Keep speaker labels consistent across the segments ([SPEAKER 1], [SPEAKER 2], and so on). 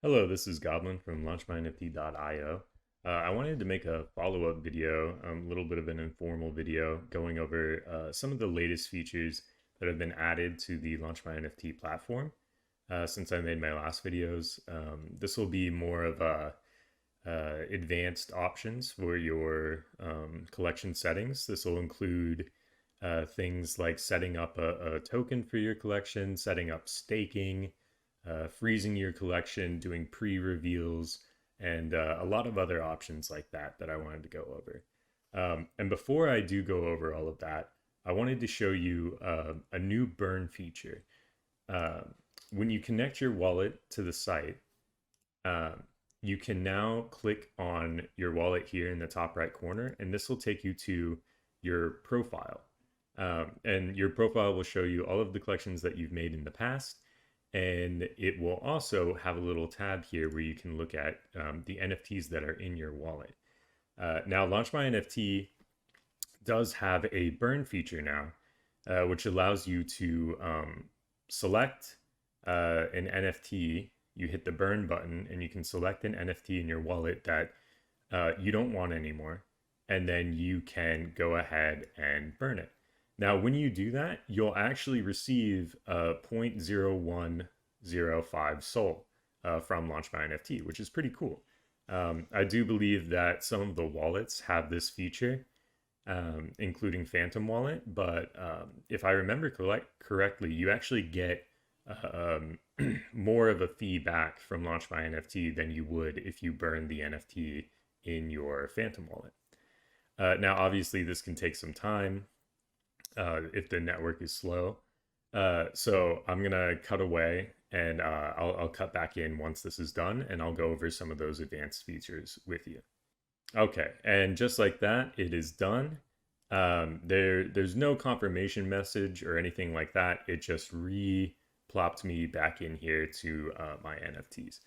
[SPEAKER 1] Hello, this is Goblin from LaunchMyNFT.io. I wanted to make a follow-up video, a little bit of an informal video going over some of the latest features that have been added to the LaunchMyNFT platform since I made my last videos. This will be more of a advanced options for your collection settings. This will include things like setting up a token for your collection, setting up staking, freezing your collection, doing pre-reveals, and a lot of other options like that I wanted to go over. And before I do go over all of that, I wanted to show you a new burn feature. When you connect your wallet to the site, you can now click on your wallet here in the top right corner, and this will take you to your profile. And your profile will show you all of the collections that you've made in the past. And it will also have a little tab here where you can look at the NFTs that are in your wallet. Now, LaunchMyNFT does have a burn feature now, which allows you to select an NFT. You hit the burn button and you can select an NFT in your wallet that you don't want anymore. And then you can go ahead and burn it. Now, when you do that, you'll actually receive 0.0105 SOL from LaunchMyNFT, which is pretty cool. I do believe that some of the wallets have this feature, including Fantom wallet, but if I remember correctly, you actually get more of a fee back from LaunchMyNFT than you would if you burn the NFT in your Fantom wallet. Now, obviously, this can take some time. If the network is slow. So I'm gonna cut away and I'll cut back in once this is done, and I'll go over some of those advanced features with you. Okay, and just like that, it is done. There's no confirmation message or anything like that. It just plopped me back in here to my NFTs.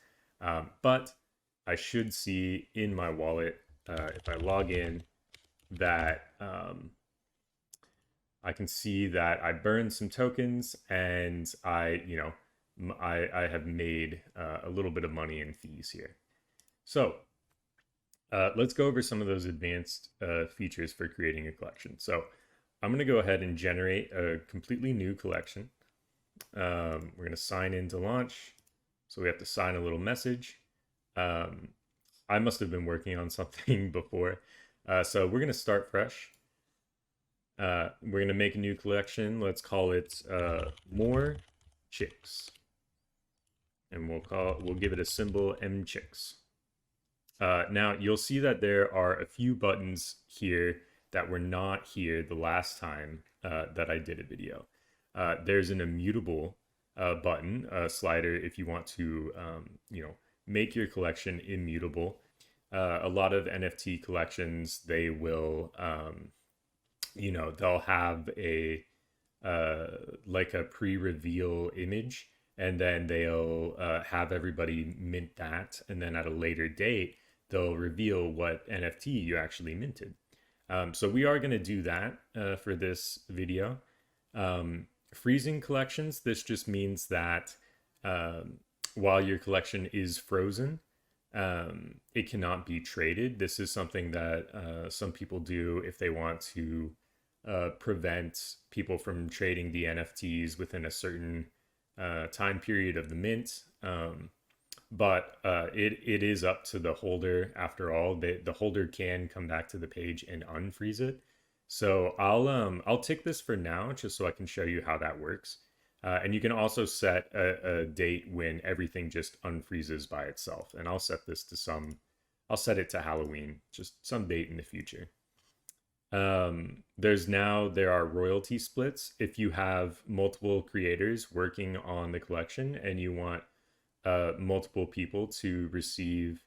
[SPEAKER 1] But I should see in my wallet, if I log in, that I can see that I burned some tokens and I have made a little bit of money in fees here. So let's go over some of those advanced features for creating a collection. So I'm going to go ahead and generate a completely new collection. We're going to sign into Launch. So we have to sign a little message. I must have been working on something before. So we're going to start fresh. We're going to make a new collection. Let's call it More Chicks. And we'll give it a symbol M Chicks. Now you'll see that there are a few buttons here that were not here the last time that I did a video. There's an Immutable button, slider, if you want to make your collection immutable. A lot of NFT collections, they will they'll have a like a pre-reveal image, and then they'll have everybody mint that, and then at a later date they'll reveal what NFT you actually minted. So we are going to do that for this video. Freezing collections, this just means that while your collection is frozen, it cannot be traded. This is something that some people do if they want to prevent people from trading the NFTs within a certain time period of the mint. But it is up to the holder. After all, the holder can come back to the page and unfreeze it. So I'll tick this for now just so I can show you how that works. And you can also set a date when everything just unfreezes by itself. And I'll set this to I'll set it to Halloween, just some date in the future. There are royalty splits. If you have multiple creators working on the collection and you want multiple people to receive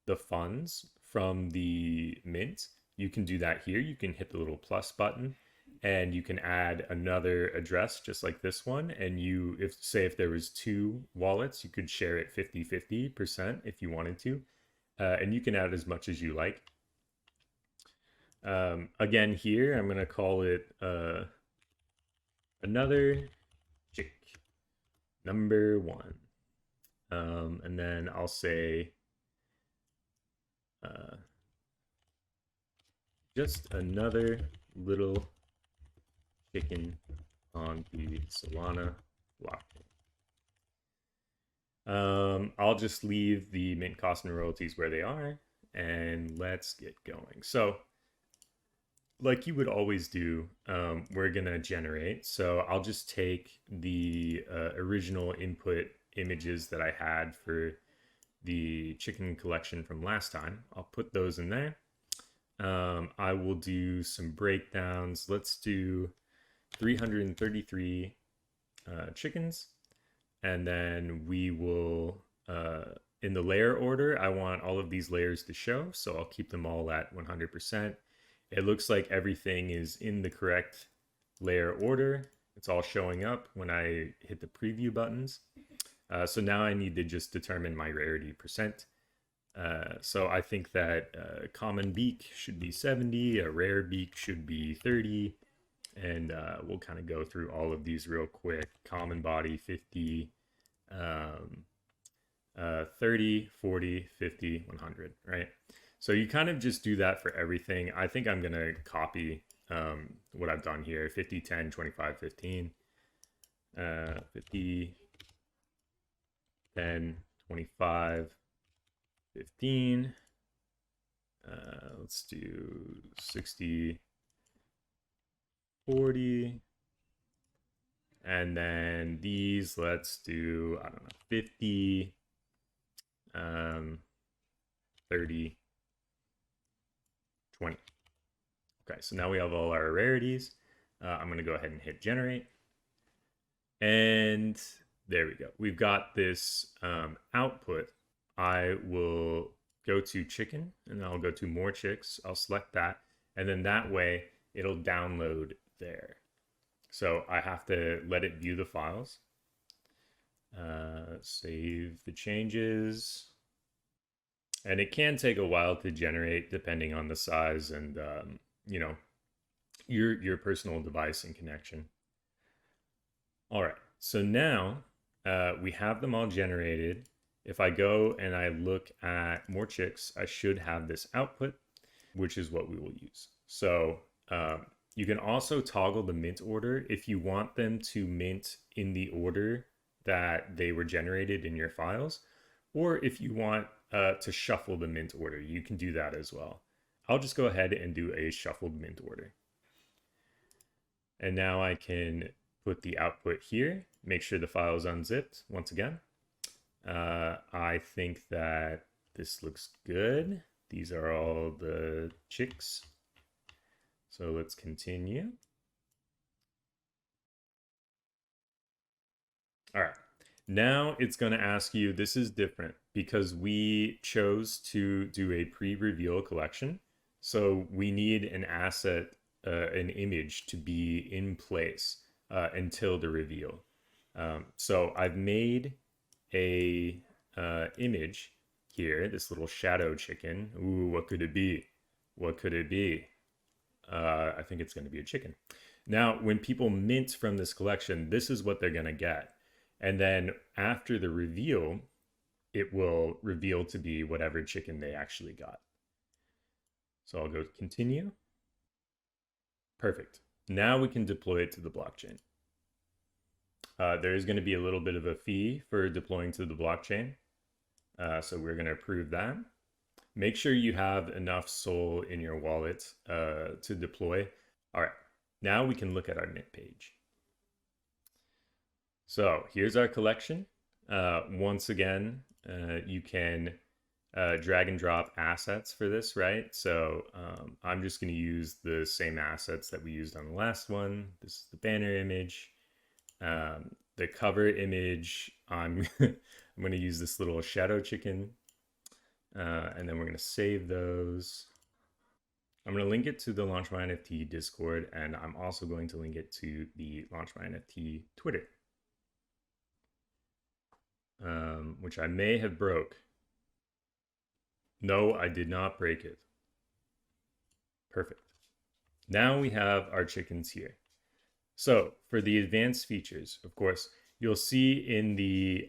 [SPEAKER 1] the funds from the mint, you can do that here. You can hit the little plus button, and you can add another address just like this one. And if there was two wallets, you could share it 50-50% if you wanted to. And you can add as much as you like. Again, here, I'm going to call it Another Chick, number 1. And then I'll say just another little chicken on the Solana blockchain. I'll just leave the mint cost and royalties where they are, and let's get going. So, like you would always do, we're gonna generate. So I'll just take the original input images that I had for the chicken collection from last time. I'll put those in there. I will do some breakdowns. Let's do 333 chickens. And then we will, in the layer order, I want all of these layers to show. So I'll keep them all at 100%. It looks like everything is in the correct layer order. It's all showing up when I hit the preview buttons. So now I need to just determine my rarity percent. So I think that common beak should be 70, a rare beak should be 30, and we'll kind of go through all of these real quick. Common body 50, 30, 40, 50, 100, right? So you kind of just do that for everything. I think I'm going to copy what I've done here, 50, 10, 25, 15, 50, 10, 25, 15. Let's do 60, 40. And then these, let's do, I don't know, 50, 30, 20. Okay, so now we have all our rarities. I'm going to go ahead and hit generate. And there we go. We've got this output. I will go to chicken and I'll go to more chicks. I'll select that. And then that way it'll download there. So I have to let it view the files. Save the changes. And it can take a while to generate depending on the size and, you know, your personal device and connection. All right, so now we have them all generated. If I go and I look at more chicks, I should have this output, which is what we will use. So you can also toggle the mint order if you want them to mint in the order that they were generated in your files, or if you want to shuffle the mint order, you can do that as well. I'll just go ahead and do a shuffled mint order. And now I can put the output here, make sure the file is unzipped once again. I think that this looks good. These are all the chicks. So let's continue. All right. Now it's going to ask you, this is different because we chose to do a pre-reveal collection. So we need an asset, an image to be in place until the reveal. So I've made a image here, this little shadow chicken. Ooh, what could it be? What could it be? I think it's going to be a chicken. Now, when people mint from this collection, this is what they're going to get. And then after the reveal, it will reveal to be whatever chicken they actually got. So I'll go continue. Perfect. Now we can deploy it to the blockchain. There is going to be a little bit of a fee for deploying to the blockchain. So we're going to approve that. Make sure you have enough SOL in your wallet to deploy. All right, now we can look at our mint page. So here's our collection. Once again, you can drag and drop assets for this, right? So I'm just going to use the same assets that we used on the last one. This is the banner image. The cover image, I'm going to use this little shadow chicken. And then we're going to save those. I'm going to link it to the LaunchMyNFT Discord, and I'm also going to link it to the LaunchMyNFT Twitter, which I may have broke. No, I did not break it. Perfect. Now we have our chickens here. So for the advanced features, of course, you'll see in the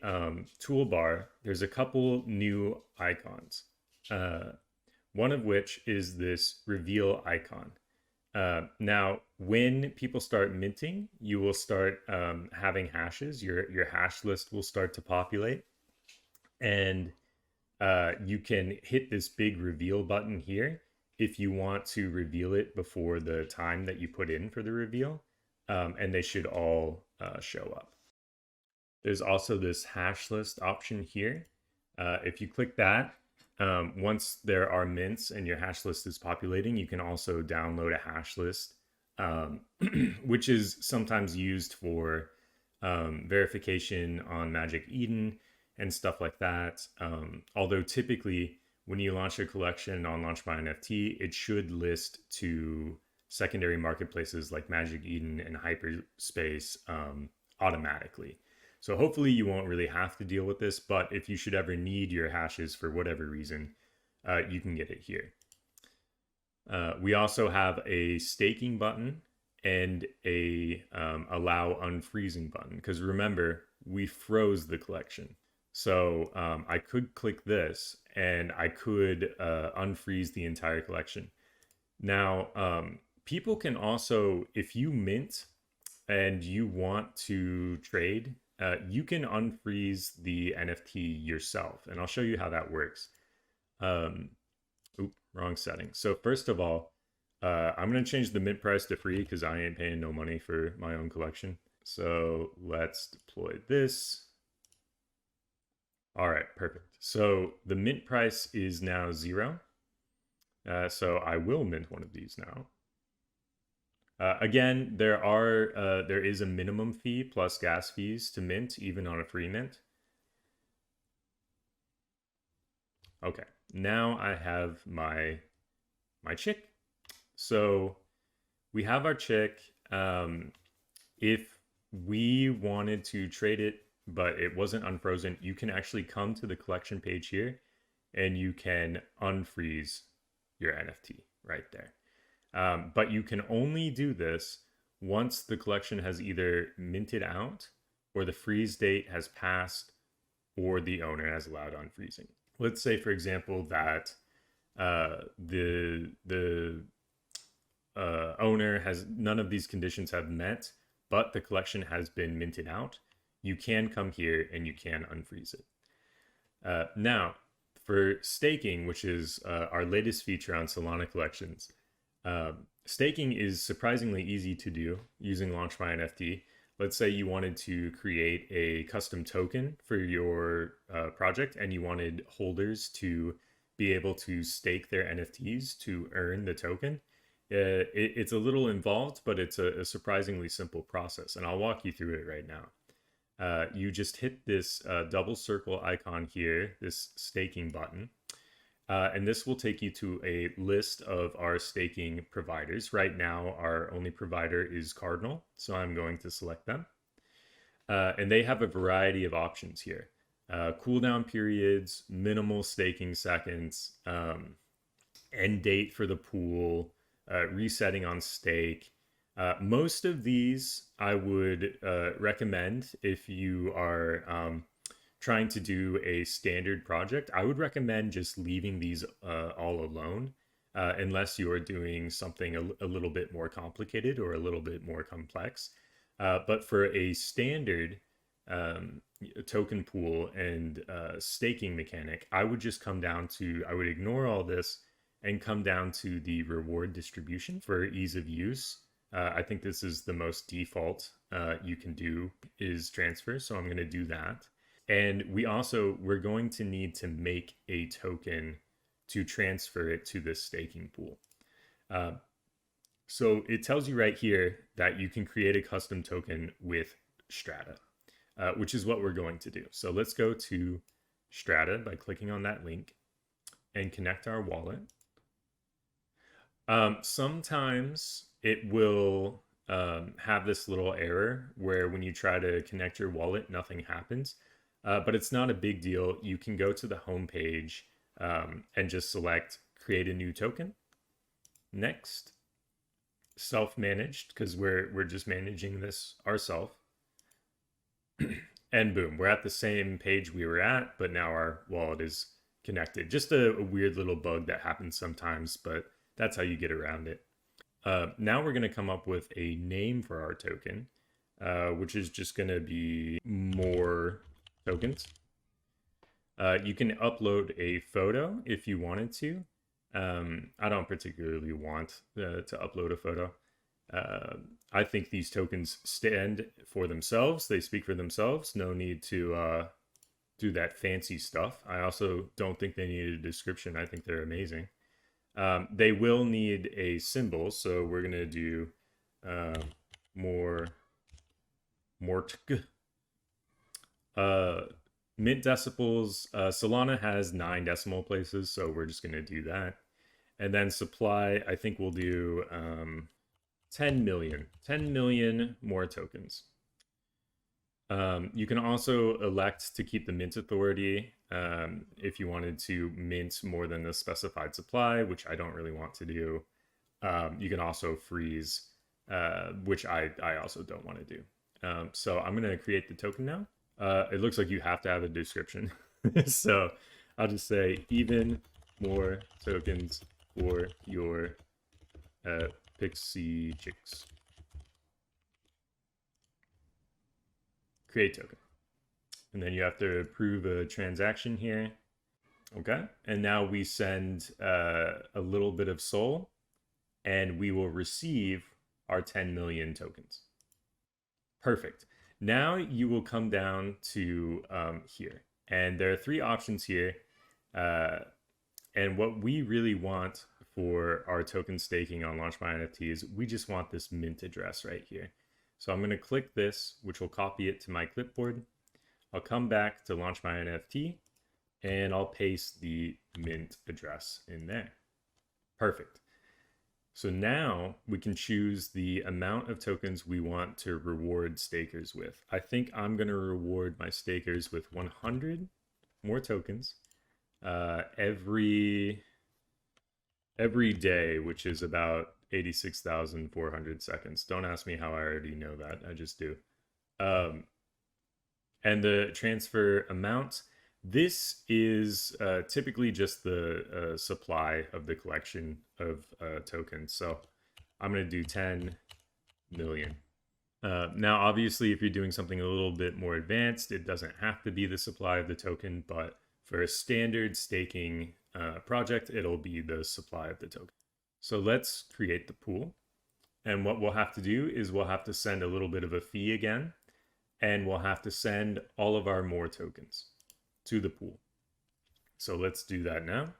[SPEAKER 1] toolbar, there's a couple new icons. One of which is this reveal icon. Now, when people start minting, you will start having hashes. Your hash list will start to populate. And you can hit this big reveal button here if you want to reveal it before the time that you put in for the reveal. And they should all show up. There's also this hash list option here. If you click that, once there are mints and your hash list is populating, you can also download a hash list, which is sometimes used for verification on Magic Eden and stuff like that. Although typically when you launch a collection on LaunchMyNFT, it should list to secondary marketplaces like Magic Eden and Hyperspace automatically. So hopefully you won't really have to deal with this, but if you should ever need your hashes for whatever reason, you can get it here. We also have a staking button and a allow unfreezing button, because remember, we froze the collection. So I could click this and I could unfreeze the entire collection. Now, people can also, if you mint and you want to trade, you can unfreeze the NFT yourself. And I'll show you how that works. Wrong setting. So first of all, I'm going to change the mint price to free because I ain't paying no money for my own collection. So let's deploy this. All right, perfect. So the mint price is now 0. So I will mint one of these now. Again, there is a minimum fee plus gas fees to mint, even on a free mint. Okay, now I have my chick. So we have our chick. If we wanted to trade it, but it wasn't unfrozen, you can actually come to the collection page here and you can unfreeze your NFT right there. But you can only do this once the collection has either minted out or the freeze date has passed or the owner has allowed unfreezing. Let's say, for example, that the owner has none of these conditions have met, but the collection has been minted out. You can come here and you can unfreeze it. Now, for staking, which is our latest feature on Solana collections, staking is surprisingly easy to do using LaunchMyNFT. Let's say you wanted to create a custom token for your project and you wanted holders to be able to stake their NFTs to earn the token. It's a little involved, but it's a surprisingly simple process, and I'll walk you through it right now. You just hit this double circle icon here, this staking button. And this will take you to a list of our staking providers. Right now, our only provider is Cardinal, so I'm going to select them. And they have a variety of options here. Cooldown periods, minimal staking seconds, end date for the pool, resetting on stake. Most of these I would recommend if you are trying to do a standard project. I would recommend just leaving these all alone unless you are doing something a little bit more complicated or a little bit more complex. But for a standard token pool and staking mechanic, I would just come down to, I would ignore all this and come down to the reward distribution for ease of use. I think this is the most default you can do is transfer, so I'm going to do that. And we're going to need to make a token to transfer it to the staking pool. So it tells you right here that you can create a custom token with Strata, which is what we're going to do. So let's go to Strata by clicking on that link and connect our wallet. Sometimes it will have this little error where when you try to connect your wallet, nothing happens. But it's not a big deal. You can go to the home page and just select create a new token. Next, self-managed, because we're just managing this ourselves. And boom, we're at the same page we were at, but now our wallet is connected. Just a weird little bug that happens sometimes, but that's how you get around it. Now we're going to come up with a name for our token, which is just going to be more tokens. You can upload a photo if you wanted to. I don't particularly want to upload a photo. I think these tokens stand for themselves. They speak for themselves. No need to do that fancy stuff. I also don't think they need a description. I think they're amazing. They will need a symbol, so we're going to do mint decibels. Solana has 9 decimal places, so we're just going to do that. And then supply, I think we'll do 10 million more tokens. You can also elect to keep the mint authority if you wanted to mint more than the specified supply, which I don't really want to do. You can also freeze, which I also don't want to do. So I'm going to create the token now. It looks like you have to have a description. So I'll just say even more tokens for your pixie chicks. Create token. And then you have to approve a transaction here. Okay. And now we send a little bit of SOL, and we will receive our 10 million tokens. Perfect. Now you will come down to here. And there are 3 options here. And what we really want for our token staking on LaunchMyNFT is we just want this mint address right here. So I'm going to click this, which will copy it to my clipboard. I'll come back to LaunchMyNFT, and I'll paste the mint address in there. Perfect. So now we can choose the amount of tokens we want to reward stakers with. I think I'm going to reward my stakers with 100 more tokens every day, which is about 86,400 seconds. Don't ask me how I already know that. I just do. And the transfer amount, this is typically just the supply of the collection of tokens. So I'm going to do 10 million. Now, obviously, if you're doing something a little bit more advanced, it doesn't have to be the supply of the token, but for a standard staking project, it'll be the supply of the token. So let's create the pool. And what we'll have to do is we'll have to send a little bit of a fee again, and we'll have to send all of our more tokens to the pool. So let's do that now.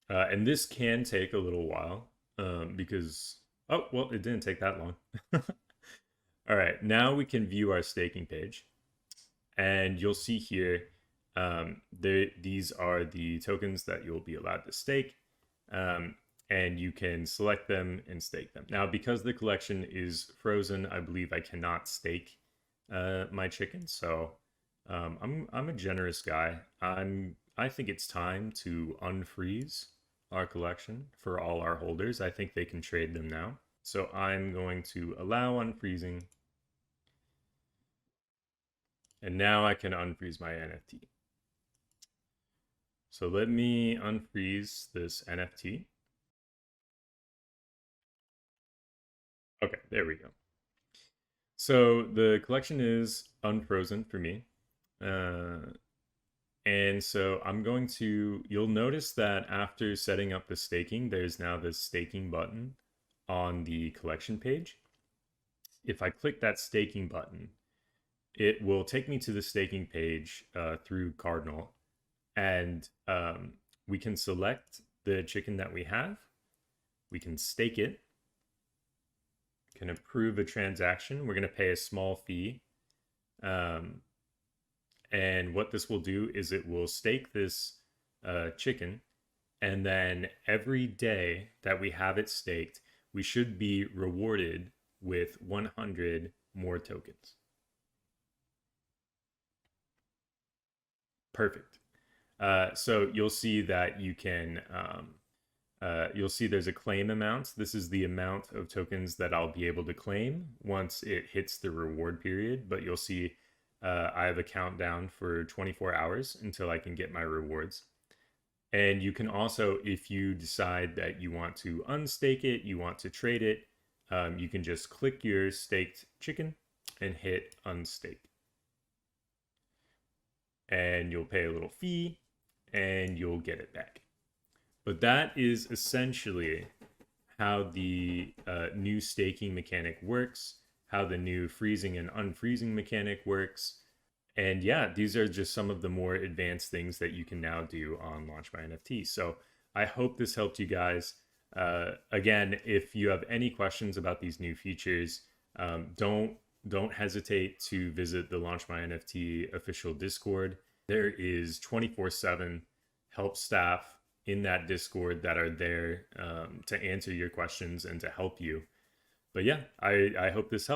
[SPEAKER 1] And this can take a little while because, oh, well, it didn't take that long. All right, now we can view our staking page. And you'll see here, these are the tokens that you'll be allowed to stake. And you can select them and stake them. Now, because the collection is frozen, I believe I cannot stake my chickens. So I'm a generous guy. I think it's time to unfreeze our collection for all our holders. I think they can trade them now. So I'm going to allow unfreezing. And now I can unfreeze my NFT. So let me unfreeze this NFT. Okay, there we go. So the collection is unfrozen for me. And so I'm going to, you'll notice that after setting up the staking, there's now this staking button on the collection page. If I click that staking button, it will take me to the staking page through Cardinal. And we can select the chicken that we have. We can stake it. Can approve a transaction. We're going to pay a small fee. And what this will do is it will stake this chicken. And then every day that we have it staked, we should be rewarded with 100 more tokens. Perfect. So you'll see that you can, you'll see there's a claim amount. This is the amount of tokens that I'll be able to claim once it hits the reward period. But you'll see I have a countdown for 24 hours until I can get my rewards. And you can also, if you decide that you want to unstake it, you want to trade it, you can just click your staked chicken and hit unstake. And you'll pay a little fee and you'll get it back. But that is essentially how the new staking mechanic works, how the new freezing and unfreezing mechanic works. And yeah, these are just some of the more advanced things that you can now do on LaunchMyNFT. So I hope this helped you guys. Again, if you have any questions about these new features, don't hesitate to visit the LaunchMyNFT official Discord. There is 24/7 help staff in that Discord that are there to answer your questions and to help you. But yeah, I hope this helped.